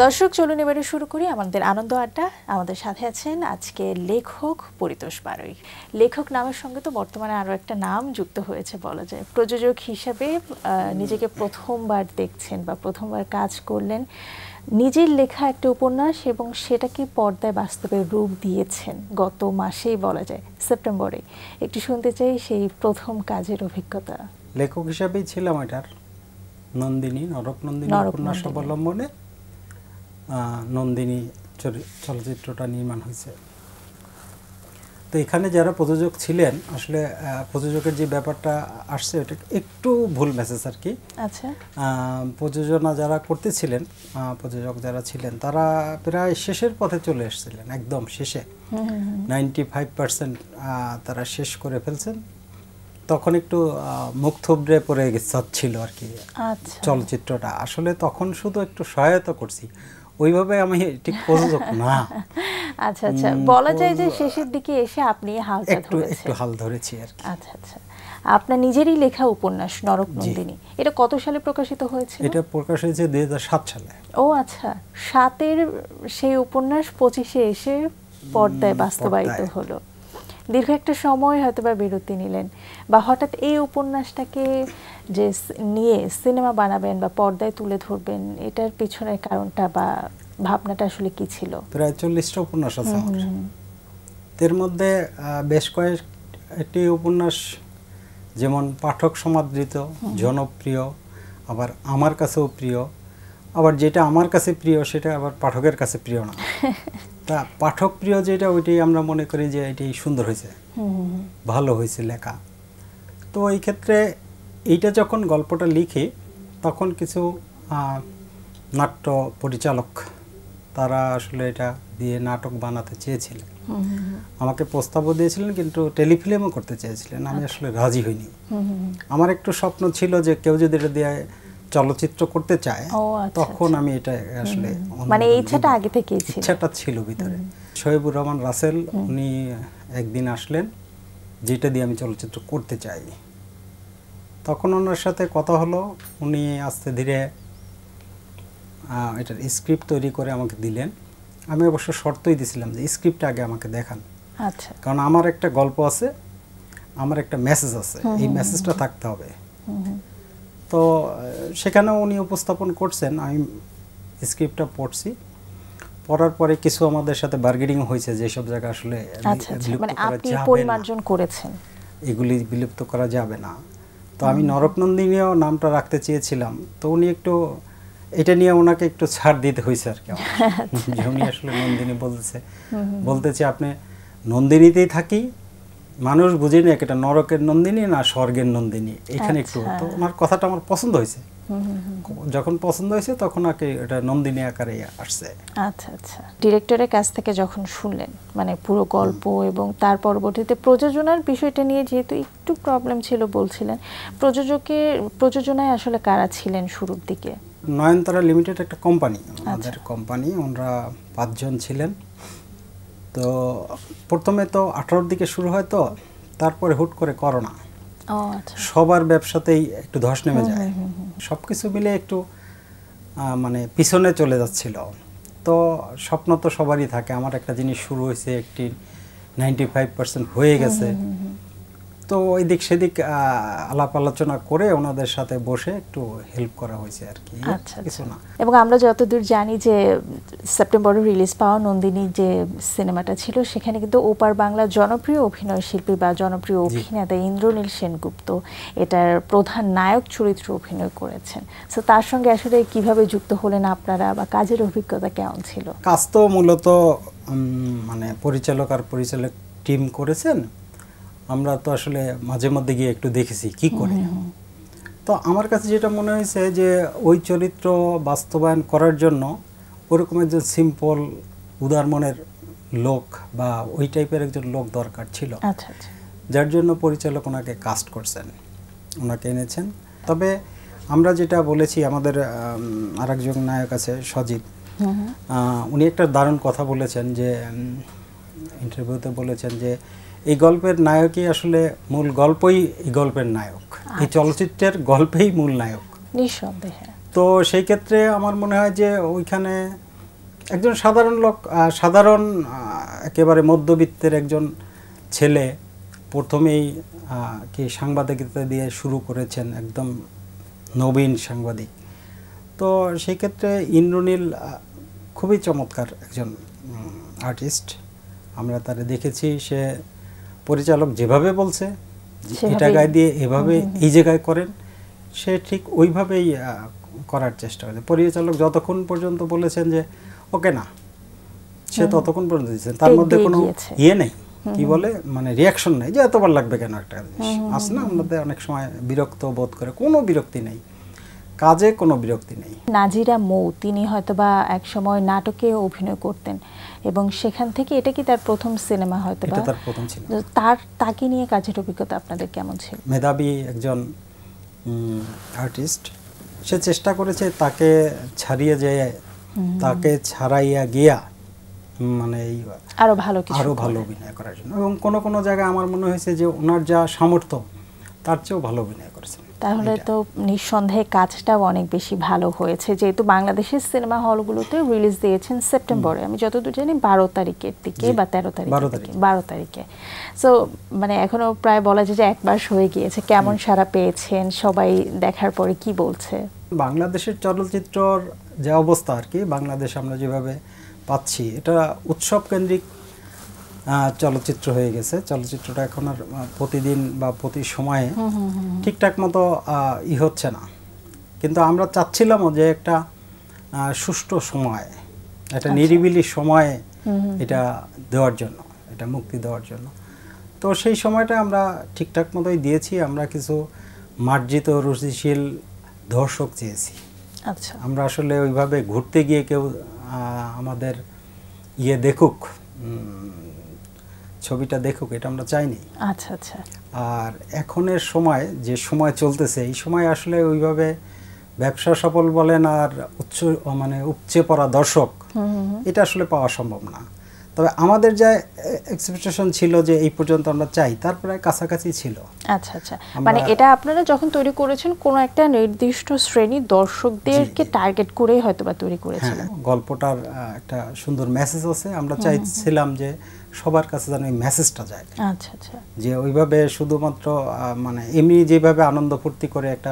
দর্শক চলুন এবারে শুরু করি আমাদের আনন্দ আড্ডা। আমাদের সাথে আছেন আজকে লেখক পরিতোষ বাড়ুই। লেখক নামের সঙ্গে তো বর্তমানে আরও একটা নাম যুক্ত হয়েছে বলা যায়। প্রযোজক হিসেবে নিজেকে প্রথমবার দেখছেন বা প্রথমবার কাজ করলেন, নিজের লেখা একটা উপন্যাস এবং সেটাকে পর্দায় বাস্তবে রূপ দিয়েছেন গত মাসেই বলা যায়, সেপ্টেম্বরে। একটু শুনতে চাই সেই প্রথম কাজের অভিজ্ঞতা। লেখক হিসাবেই ছিলাম এটার, নন্দিনী, নরক নন্দিনী উপন্যাস অবলম্বনে নন্দিনী চলচ্চিত্রটা নির্মাণ হয়েছে। তো এখানে যারা প্রযোজক ছিলেন, আসলে প্রযোজকের যে ব্যাপারটা আসছে এটা একটু ভুল মেসেজ আর কি। আচ্ছা, প্রযোজনা যারা করতেছিলেন, প্রযোজক যারা ছিলেন তারা প্রায় শেষের পথে চলে এসেছিলেন, একদম শেষে 95% তারা শেষ করে ফেলছেন। তখন একটু মুখ থুবড়ে পড়ে যাচ্ছিল আর কি চলচ্চিত্রটা। আসলে তখন শুধু একটু সহায়তা করছি, ওইভাবে আমি ঠিক প্রযোজক না। আচ্ছা আচ্ছা, বলা যায় যে শেষের দিকে এসে আপনি একটু হাল ধরেছি আর কি। আচ্ছা আচ্ছা, আপনার নিজেরই লেখা উপন্যাস নরক নন্দিনী, এটা কত সালে প্রকাশিত হয়েছে? এটা প্রকাশ হয়েছে 2007 সালে। ও আচ্ছা, 7-এর সেই উপন্যাস 25-এ এসে পর্দায় বাস্তবায়িত হলো। দীর্ঘ একটা সময় হয়তো বা বিরতি নিলেন, বা হঠাৎ এই উপন্যাসটাকে যে নিয়ে সিনেমা বানাবেন বা পর্দায় তুলে ধরবেন, এটার পিছনের কারণটা বা ভাবনাটা আসলে কি ছিল? প্রায় 40টা উপন্যাস আছে আমার। এর মধ্যে বেশ কয়েকটি উপন্যাস যেমন পাঠক সমাদৃত, জনপ্রিয়, আবার আমার কাছেও প্রিয়, আবার যেটা আমার কাছে প্রিয় সেটা আবার পাঠকের কাছে প্রিয় না। তা পাঠক প্রিয় যেটা, ওইটাই আমরা মনে করি যে এটাই সুন্দর হয়েছে, ভালো হয়েছে লেখা। তো এই ক্ষেত্রে এইটা যখন গল্পটা লিখি, তখন কিছু নাট্য পরিচালক তারা আসলে এটা দিয়ে নাটক বানাতে চেয়েছিলেন, আমাকে প্রস্তাবও দিয়েছিলেন, কিন্তু টেলিফিল্মও করতে চেয়েছিলেন। আমি আসলে রাজি হইনি। আমার একটু স্বপ্ন ছিল যে কেউ যদি এটা দিয়ে চলচ্চিত্র করতে চায়, তখন আমি এটা আসলে মানে এই ইচ্ছাটা আগে থেকেই ছিল, ইচ্ছাটা ছিল ভিতরে। শহীবুর রহমান রাসেল উনি একদিন আসলেন, যেটা দিয়ে আমি চলচ্চিত্র করতে চাই। তখন ওনার সাথে কথা হলো, উনি আস্তে ধীরে এটার স্ক্রিপ্ট তৈরি করে আমাকে দিলেন। আমি অবশ্য শর্তই দিয়েছিলাম যে স্ক্রিপ্টটা আগে আমাকে দেখান। আচ্ছা, কারণ আমার একটা গল্প আছে, আমার একটা মেসেজ আছে, এই মেসেজটা থাকতে হবে। তো সেখানেও উনি উপস্থাপন করছেন, আমি স্ক্রিপ্টটা পড়ছি। পড়ার পরে কিছু আমাদের সাথে বার্গেনিং হয়েছে, যেসব জায়গা আসলে মানে আপনি পরিমার্জন করেছেন, এগুলি বিলুপ্ত করা যাবে না। তো আমি নরকনন্দিনীও নামটা রাখতে চেয়েছিলাম, তো উনি একটু এটা নিয়ে ওনাকে একটু ছাড় দিতে হয়েছে আর কি। যে উনি আসলে নন্দিনী বলতেছে আপনি নন্দিনীতেই থাকি, মানুষ বুঝেনি এটা নরকের নন্দিনী না স্বর্গের নন্দিনী, এখানে একটু। তো ওনার কথাটা আমার পছন্দ হয়েছে। যখন পছন্দ হয়েছে তখন আগে এটা নন্দিনী আকারে আসছে। আচ্ছা আচ্ছা, ডিরেক্টরের কাছ থেকে যখন শুনলেন মানে পুরো গল্প এবং তার পরবর্তীতে প্রযোজনার বিষয়টা নিয়ে যেহেতু একটু প্রবলেম ছিল বলছিলেন, প্রযোজনায় আসলে কারা ছিলেন শুরুর দিকে? নয়নতারা লিমিটেড একটা কোম্পানি, আমাদের কোম্পানি, ওনারা 5 জন ছিলেন। তো প্রথমে তো 18-র দিকে শুরু হয়, তো তারপরে হুট করে করোনা, সবার ব্যবসাতেই একটু ধস নেমে যায়, সবকিছু মিলে একটু মানে পিছনে চলে যাচ্ছিল। তো স্বপ্ন তো সবারই থাকে, আমার একটা জিনিস শুরু হয়েছে, একটি 95% হয়ে গেছে। তো ওই দিক সেদিক আলাপ আলোচনা করে ওনাদের সাথে বসে একটু হেল্প করা হয়েছে আর কি, কিছু না। এবং আমরা যতদূর জানি যে সেপ্টেম্বরে রিলিজ পাওয়া নন্দিনী যে সিনেমাটা ছিল, সেখানে কিন্তু ওপার বাংলার জনপ্রিয় অভিনয় শিল্পী বা জনপ্রিয় অভিনেতা ইন্দ্রনীল সেনগুপ্ত এটার প্রধান নায়ক চরিত্র অভিনয় করেছেন। তো তার সঙ্গে আসলে কিভাবে যুক্ত হলেন আপনারা, বা কাজের অভিজ্ঞতা কেমন ছিল? কাজ তো মূলত মানে পরিচালক আর পরিচালক টিম করেছেন, আমরা তো আসলে মাঝে মধ্যে গিয়ে একটু দেখেছি কি করে। তো আমার কাছে যেটা মনে হয়েছে যে ওই চরিত্র বাস্তবায়ন করার জন্য ওরকম একজন সিম্পল উদার মনের লোক বা ওই টাইপের একজন লোক দরকার ছিল, যার জন্য পরিচালক ওনাকে কাস্ট করছেন, ওনাকে এনেছেন। তবে আমরা যেটা বলেছি, আমাদের আরেকজন নায়ক আছে সজীব, উনি একটা দারুণ কথা বলেছেন, যে ইন্টারভিউতে বলেছেন যে এই গল্পের নায়কই আসলে মূল গল্পই এই গল্পের নায়ক, এই চলচ্চিত্রের গল্পেই মূল নায়ক নিঃসন্দেহে। তো সেই ক্ষেত্রে আমার মনে হয় যে ওইখানে একজন সাধারণ লোক, সাধারণ একেবারে মধ্যবিত্তের একজন ছেলে প্রথমেই কি সাংবাদিকতা দিয়ে শুরু করেছেন, একদম নবীন সাংবাদিক। তো সেই ক্ষেত্রে ইন্দ্রনীল খুবই চমৎকার একজন আর্টিস্ট। আমরা তারে দেখেছি, সে পরিচালক যেভাবে বলছে এটা গায়ে দিয়ে এভাবে এই জায়গায় করেন, সে ঠিক ওইভাবেই করার চেষ্টা করেছে। পরিচালক যতক্ষণ পর্যন্ত বলেছেন যে ওকে না, সে ততক্ষণ পর্যন্ত দিচ্ছেন, তার মধ্যে কোনো ইয়ে নেই, কি বলে মানে রিয়াকশন নেই যে এতবার লাগবে কেন একটা জিনিস। আসলে না আমাদের অনেক সময় বিরক্ত বোধ করে, কোনো বিরক্তি নেই, কাজে কোনো বিরক্তি নেই। নাজিরা মৌ তিনি হয়তোবা এক সময় নাটকে অভিনয় করতেন এবং সেখান থেকে এটা কি তার প্রথম সিনেমা হয়তোবা? এটা তার প্রথম ছিল। তাকে নিয়ে কাজের অভিজ্ঞতা আপনাদের কেমন ছিল? মেধাবী একজন আর্টিস্ট, সে চেষ্টা করেছে তাকে ছাড়িয়ে যায়, তাকে ছাড়াইয়া গিয়া মানে আরো ভালো কিছু, আরো ভালো অভিনয় করার জন্য। এবং কোন কোন জায়গায় আমার মনে হয়েছে যে ওনার যা সামর্থ্য তার চেয়েও ভালো অভিনয় করেছেন। তাহলে তো নিঃসন্দেহে কাজটাও অনেক বেশি ভালো হয়েছে, যেহেতু বাংলাদেশের সিনেমা হলগুলোতে রিলিজ দিয়েছেন সেপ্টেম্বরে, আমি যতদূর জানি 12 তারিখের দিকে বা 13 তারিখে। সো মানে এখনো প্রায় বলা যায় যে 1 মাস হয়ে গিয়েছে। কেমন সাড়া পেয়েছেন সবাই দেখার পরে, কি বলছে? বাংলাদেশের চলচ্চিত্রর যে অবস্থা আর কি, বাংলাদেশ আমরা যেভাবে পাচ্ছি, এটা উৎসব কেন্দ্রিক চলচ্চিত্র হয়ে গেছে। চলচ্চিত্রটা এখন আর প্রতিদিন বা প্রতি সময়ে ঠিকঠাক মতো হচ্ছে না। কিন্তু আমরা চাচ্ছিলামও যে একটা সুষ্ঠু সময়, একটা নিরিবিলি সময় এটা দেওয়ার জন্য, এটা মুক্তি দেওয়ার জন্য। তো সেই সময়টা আমরা ঠিকঠাক মতোই দিয়েছি। আমরা কিছু মার্জিত রুচিশীল দর্শক চেয়েছি। আচ্ছা, আমরা আসলে ওইভাবে ঘুরতে গিয়ে কেউ আমাদের দেখুক, ছবিটা দেখুক, এটা আমরা চাইনি। আচ্ছা আচ্ছা। আর এখনের সময় যে সময় চলতেছে, এই সময় আসলে ওইভাবে ব্যবসা সফল বলেন আর উপচে পড়া দর্শক, এটা আসলে পাওয়া সম্ভব না। তবে আমাদের যা এক্সপেকটেশন ছিল যে এই পর্যন্ত আমরা চাই, তার প্রায় কাছাকাছি ছিল। আচ্ছা আচ্ছা, মানে এটা আপনারা যখন তৈরি করেছেন কোন একটা নির্দিষ্ট শ্রেণীর দর্শকদেরকে টার্গেট করে হয়তোবা তৈরি করেছিলেন। গল্পটার একটা সুন্দর মেসেজ আছে, আমরা চাইছিলাম যে সবার কাছে যেন এই মেসেজটা যায়। আচ্ছা আচ্ছা, যে ওইভাবে শুধুমাত্র মানে এমনি যেভাবে আনন্দ ফুর্তি করে একটা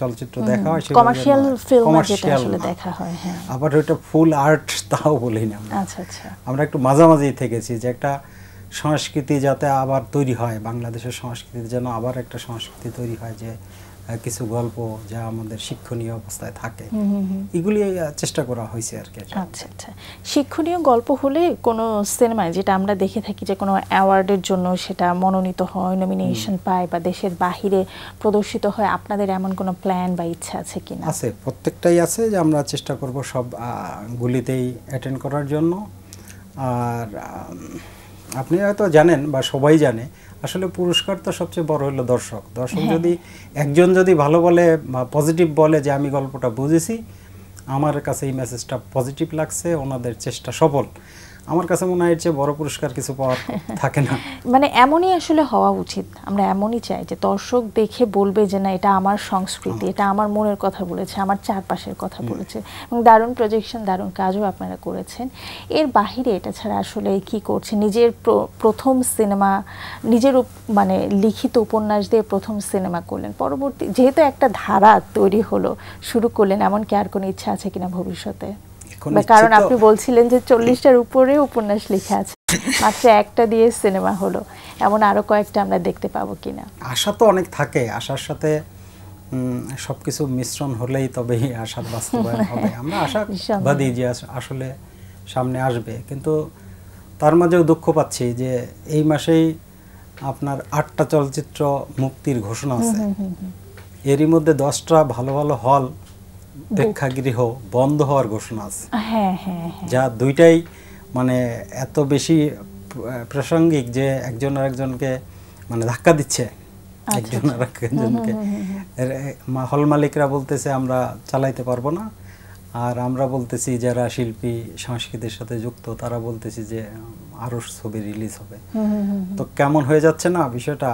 চলচ্চিত্র দেখা হয়, কমার্শিয়াল ফিল্ম যেটা আসলে দেখা হয়, হ্যাঁ, আবার ওইটা ফুল আর্ট তাও বলি না। আচ্ছা আচ্ছা, আমরা একটু মাঝামাঝি থেকেছি যে একটা সংস্কৃতি যাতে আবার তৈরি হয়, বাংলাদেশের সংস্কৃতির যেন আবার একটা সংস্কৃতি তৈরি হয়, যে কিছু গল্প যা আমাদের শিক্ষণীয় অবস্থায় থাকে, এগুলি চেষ্টা করা হয়েছে আর কি। আচ্ছা আচ্ছা, শিক্ষণীয় গল্প হলে কোনো সিনেমায় যেটা আমরা দেখে থাকি যে কোনো অ্যাওয়ার্ডের জন্য সেটা মনোনীত হয়, নমিনেশন পায় বা দেশের বাহিরে প্রদর্শিত হয়, আপনাদের এমন কোনো প্ল্যান বা ইচ্ছা আছে কিনা? আছে, প্রত্যেকটাই আছে, যে আমরা চেষ্টা করব সব গুলিতেই অ্যাটেন্ড করার জন্য। আর আপনি হয়তো জানেন বা সবাই জানে, আসলে পুরস্কার তো সবচেয়ে বড় হলো দর্শক। যদি একজন যদি ভালো বলে বা পজিটিভ বলে যে আমি গল্পটা বুঝেছি, আমার কাছে এই মেসেজটা পজিটিভ লাগছে, ওনাদের চেষ্টা সফল, আমার কাছে মনে হয় যে বড় পুরস্কার কিছু পাওয়ার থাকে না। মানে এমনই আসলে হওয়া উচিত, আমরা এমনই চাই যে দর্শক দেখে বলবে যে না এটা আমার সংস্কৃতি, এটা আমার মনের কথা বলেছে, আমার চারপাশের কথা বলেছে। এবং দারুণ প্রজেকশন, দারুণ কাজও আপনারা করেছেন। এর বাহিরে এটা ছাড়া আসলে কি করছেন? নিজের প্রথম সিনেমা, নিজের মানে লিখিত উপন্যাস দিয়ে প্রথম সিনেমা করলেন, পরবর্তী যেহেতু একটা ধারা তৈরি হলো, শুরু করলেন, এমন কি আর কোনো ইচ্ছা আছে কিনা ভবিষ্যতে? কারণ আপনি বলছিলেন যে 40টার উপরে উপন্যাস লেখা আছে, মাত্র একটা দিয়ে সিনেমা হলো, এমন আরো কয়েকটা আমরা দেখতে পাবো কিনা? আশা তো অনেক থাকে, আশার সাথে সবকিছু মিশ্রণ হলেই তবেই আশার বাস্তবায়ন হবে। আমরা আশাবাদী যে আসলে সামনে আসবে, কিন্তু তার মাঝেও দুঃখ পাচ্ছি যে এই মাসেই আপনার 8টা চলচ্চিত্র মুক্তির ঘোষণা আছে, এরই মধ্যে 10টা ভালো ভালো হল প্রেক্ষাগৃহ বন্ধ হওয়ার ঘোষণা আছে। যা দুইটাই মানে এত বেশি প্রাসঙ্গিক যে একজন আরেকজনকে মানে ধাক্কা দিচ্ছে, একজন আরেকজনকে। হল মালিকরা বলতেছে আমরা চালাইতে পারবো না, আর আমরা বলতেছি যারা শিল্পী সংস্কৃতির সাথে যুক্ত তারা বলতেছি যে আরো ছবি রিলিজ হবে। তো কেমন হয়ে যাচ্ছে না বিষয়টা,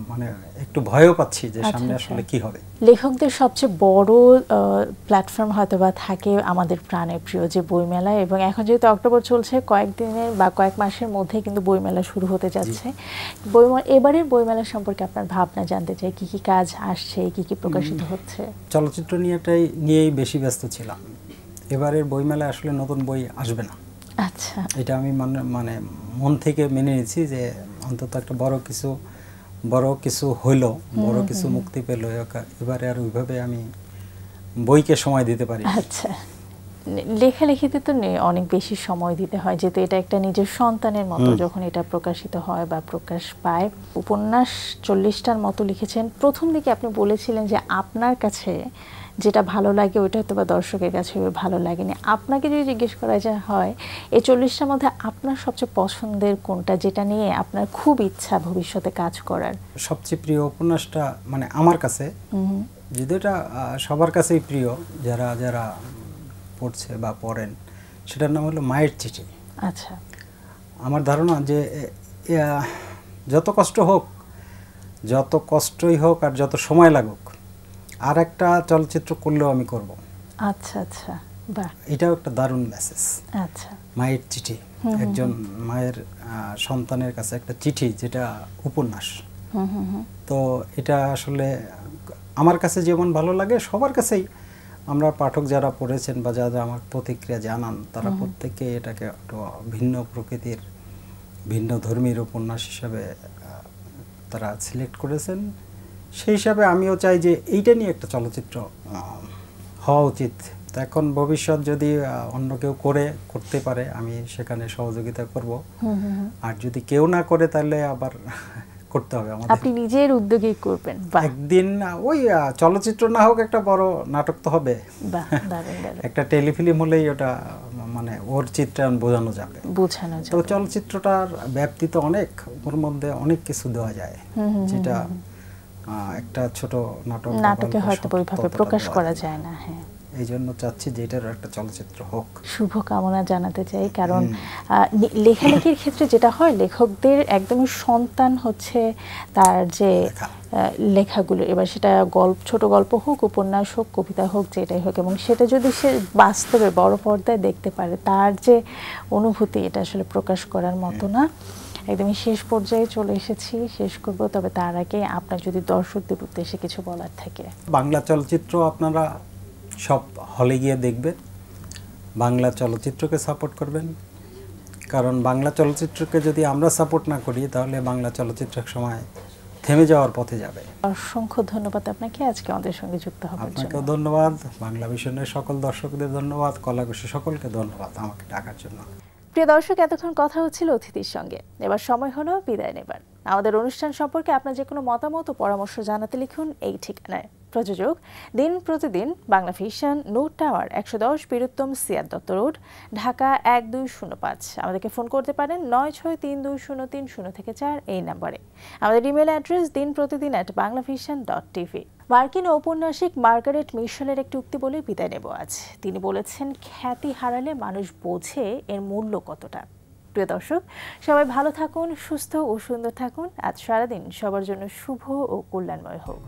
মানে একটু ভয়ও পাচ্ছি যে সামনে আসলে কি হবে। লেখকদের সবচেয়ে বড় প্ল্যাটফর্ম হয়তো বা থাকে আমাদের প্রাণের প্রিয় যে বইমেলা, এবং এখন যেহেতু অক্টোবর চলছে, কয়েকদিনের বা কয়েক মাসের মধ্যে কিন্তু বইমেলা শুরু হতে যাচ্ছে। এবারের বইমেলা সম্পর্কে আপনার ভাবনা জানতে চাই, কি কি কাজ আসছে, কি কি প্রকাশিত হচ্ছে? চলচ্চিত্র নিয়েই বেশি ব্যস্ত ছিলাম। এবারের বইমেলায় আসলে নতুন বই আসবে না। আচ্ছা, এটা আমি মানে মন থেকে মেনে নিয়েছি যে অন্তত একটা বড় কিছু হইলো, বড় কিছু মুক্তি পেল, এবারে আর ওইভাবে আমি বইকে সময় দিতে পারি। আচ্ছা, লেখালেখিতে তো অনেক বেশি সময় দিতে হয়, যেহেতু এটা একটা নিজের সন্তানের মতো যখন এটা প্রকাশিত হয় বা প্রকাশ পায়। উপন্যাস 40টার মতো লিখেছেন। প্রথম দিকে আপনি বলেছিলেন যে আপনার কাছে যেটা ভালো লাগে ওইটা হয়তো বা দর্শকের কাছে ভালো লাগেনি। আপনাকে যদি জিজ্ঞেস করা হয় এই 40টার মধ্যে আপনার সবচেয়ে পছন্দের কোনটা, যেটা নিয়ে আপনার খুব ইচ্ছা ভবিষ্যতে কাজ করার? সবচেয়ে প্রিয় উপন্যাসটা মানে আমার কাছে, যেটা সবার কাছেই প্রিয়, যারা যারা পড়ছে বা পড়েন, সেটার নাম হলো মায়ের চিঠি। আচ্ছা, আমার ধারণা যে যত কষ্টই হোক আর যত সময় লাগুক, আর একটা চলচ্চিত্র করলেও আমি করব। আচ্ছা আচ্ছা, বাহ, এটাও একটা দারুণ মেসেজ। আচ্ছা, মায়ের চিঠি, একজন মায়ের সন্তানের কাছে একটা চিঠি, যেটা উপন্যাস। তো এটা আসলে আমার কাছে যেমন ভালো লাগে, সবার কাছেই, আমরা পাঠক যারা পড়েছেন বা যারা আমার প্রতিক্রিয়া জানান, তারা প্রত্যেকে এটাকে একটু ভিন্ন প্রকৃতির, ভিন্ন ধর্মীর উপন্যাস হিসাবে তারা সিলেক্ট করেছেন। সেই হিসাবে আমিও চাই যে এইটা নিয়ে একটা চলচ্চিত্র হওয়া উচিত। তো এখন ভবিষ্যৎ যদি অন্য কেউ করতে পারে, আমি সেখানে সহযোগিতা করব। আর যদি কেউ না করে, তাহলে আবার করতে হবে আমাদের। আপনি নিজের উদ্যোগেই করবেন? একদিন ওই চলচ্চিত্র না হোক, একটা বড় নাটক তো হবে। একটা টেলিফিল্ম হলেই ওটা মানে ওর চিত্রায়ন বোঝানো যাবে। তো চলচ্চিত্রটার ব্যাপ্তি তো অনেক, ওর মধ্যে অনেক কিছু দেওয়া যায়, যেটা একটা ছোট নাটকে হয়তো ওইভাবে প্রকাশ করা যায় না। হ্যাঁ, এই জন্য চাচ্ছি যে এটার একটা চলচ্চিত্র হোক। শুভকামনা জানাতে চাই, কারণ লেখালেখির ক্ষেত্রে যেটা হয়, লেখকদের একদমই সন্তান হচ্ছে তার যে লেখাগুলো, এবার সেটা ছোট গল্প হোক, উপন্যাস হোক, কবিতা হোক, যেটাই হোক, এবং সেটা যদি সে বাস্তবে বড় পর্দায় দেখতে পারে, তার যে অনুভূতি, এটা আসলে প্রকাশ করার মতো না। একদমই শেষ পর্যায়ে চলে এসেছি, শেষ করব। তবে তার আগে আপনার যদি দর্শকদের উদ্দেশ্যে কিছু বলার থাকে। বাংলা চলচ্চিত্র আপনারা সব হলে গিয়ে দেখবেন, বাংলা চলচ্চিত্রকে সাপোর্ট করবেন, কারণ বাংলা চলচ্চিত্রকে যদি আমরা সাপোর্ট না করি, তাহলে বাংলা চলচ্চিত্র এক সময় থেমে যাওয়ার পথে যাবে। অসংখ্য ধন্যবাদ আপনাকে আজকে আমাদের সঙ্গে যুক্ত হওয়ার জন্য। আপনাকেও ধন্যবাদ, বাংলা ভিশনের সকল দর্শকদের ধন্যবাদ, কলাকুশী সকলকে ধন্যবাদ আমাকে ডাকার জন্য। প্রিয় দর্শক, এতক্ষণ কথা হচ্ছিল অতিথির সঙ্গে। এবার সময় হলো বিদায় নেবার। আমাদের অনুষ্ঠান সম্পর্কে আপনার যে কোনো মতামত ও পরামর্শ জানাতে লিখুন এই ঠিকানায়। প্রযোজক দিন প্রতিদিন, বাংলা ভিশন, নোট টাওয়ার, 110 বীরুত্তম সিয়াদ দত্ত রোড, ঢাকা 1205। আমাদেরকে ফোন করতে পারেন 96320303 এই নম্বরে। আমাদের ইমেল অ্যাড্রেস dinprotidin@banglavision.tv। মার্কিন ঔপন্যাসিক মার্গারেট মিশেলের একটি উক্তি বলে বিদায় নেব আজ। তিনি বলেছেন, খ্যাতি হারালে মানুষ বোঝে এর মূল্য কতটা। প্রিয় দর্শক, সবাই ভালো থাকুন, সুস্থ ও সুন্দর থাকুন। আজ সারাদিন সবার জন্য শুভ ও কল্যাণময় হোক।